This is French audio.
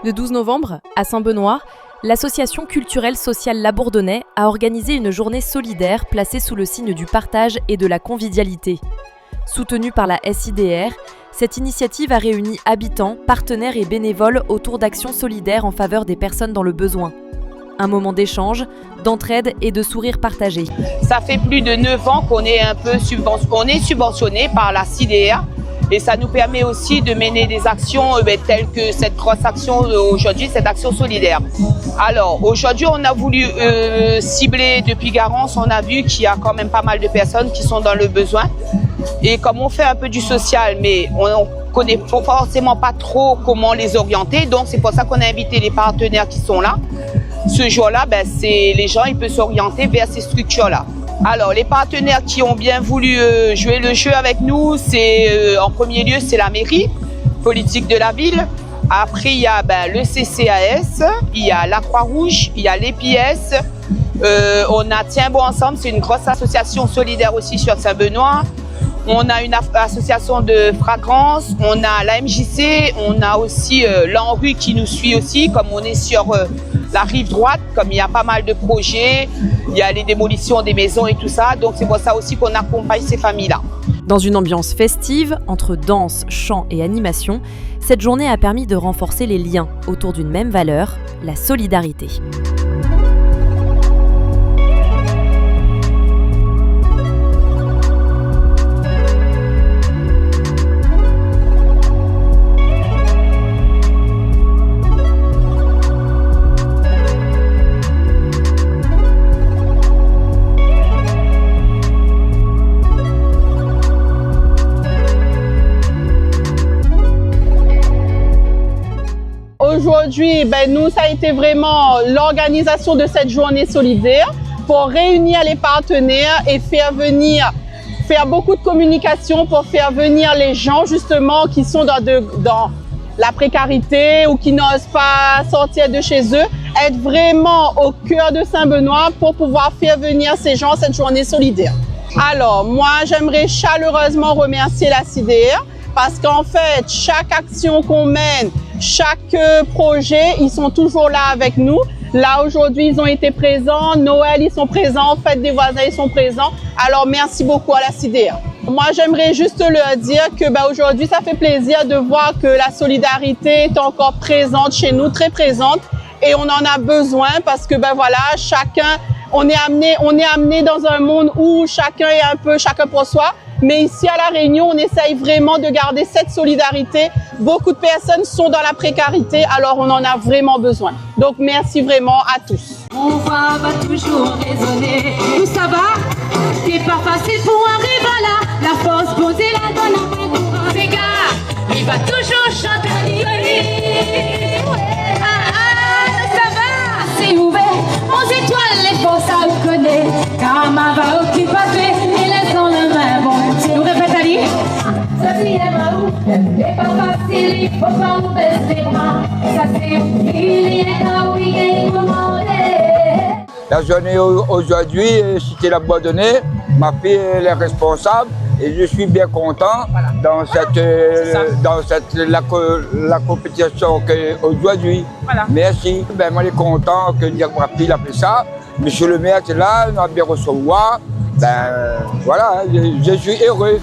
Le 12 novembre, à Saint-Benoît, l'association culturelle sociale La Bourdonnais a organisé une journée solidaire placée sous le signe du partage et de la convivialité. Soutenue par la SIDR, cette initiative a réuni habitants, partenaires et bénévoles autour d'actions solidaires en faveur des personnes dans le besoin. Un moment d'échange, d'entraide et de sourires partagés. Ça fait plus de 9 ans qu'on est subventionné par la SIDR. Et ça nous permet aussi de mener des actions telles que cette grosse action aujourd'hui, cette action solidaire. Alors aujourd'hui, on a voulu cibler depuis Garance, on a vu qu'il y a quand même pas mal de personnes qui sont dans le besoin. Et comme on fait un peu du social, mais on ne connaît forcément pas trop comment les orienter, donc c'est pour ça qu'on a invité les partenaires qui sont là. Ce jour-là, les gens ils peuvent s'orienter vers ces structures-là. Alors, les partenaires qui ont bien voulu jouer le jeu avec nous, c'est en premier lieu, c'est la mairie politique de la ville. Après, il y a le CCAS, il y a la Croix-Rouge, il y a l'EPS. On a Tiens Bon Ensemble, c'est une grosse association solidaire aussi sur Saint-Benoît. On a une association de fragrance, on a la MJC, on a aussi l'ANRU qui nous suit aussi, comme on est sur la rive droite, comme il y a pas mal de projets, il y a les démolitions des maisons et tout ça, donc c'est pour ça aussi qu'on accompagne ces familles-là. Dans une ambiance festive, entre danse, chant et animation, cette journée a permis de renforcer les liens autour d'une même valeur, la solidarité. Aujourd'hui, nous, ça a été vraiment l'organisation de cette journée solidaire pour réunir les partenaires et faire beaucoup de communication pour faire venir les gens justement qui sont dans la précarité ou qui n'osent pas sortir de chez eux, être vraiment au cœur de Saint-Benoît pour pouvoir faire venir ces gens cette journée solidaire. Alors, moi, j'aimerais chaleureusement remercier la SIDR parce qu'en fait, chaque action qu'on mène, chaque projet, ils sont toujours là avec nous. Là, aujourd'hui, ils ont été présents. Noël, ils sont présents. Fête des voisins, ils sont présents. Alors, merci beaucoup à la SIDR. Moi, j'aimerais juste leur dire que aujourd'hui, ça fait plaisir de voir que la solidarité est encore présente chez nous, très présente. Et on en a besoin parce que, chacun, on est amené dans un monde où chacun pour soi. Mais ici à La Réunion, on essaye vraiment de garder cette solidarité. Beaucoup de personnes sont dans la précarité, alors on en a vraiment besoin. Donc merci vraiment à tous. On va toujours raisonner. Tout ça va? C'est pas facile pour arriver là. La force posée la donne à ces gars. Il va toujours chanter. Ça va? C'est ouvert. Aux étoiles, les forces à vous connaître. Car ma va occuper et laisse dans le main. Bon, nous répète Ali. Ça c'est n'est pas facile, il faut pas nous baisser les bras. Ça c'est La journée aujourd'hui, Cité La Bourdonnais, ma fille elle est responsable et je suis bien content dans la compétition aujourd'hui. Voilà. Merci. Moi, je suis content que ma fille a fait ça. Monsieur le maire est là, on a bien recevoir. Voilà, je suis heureux.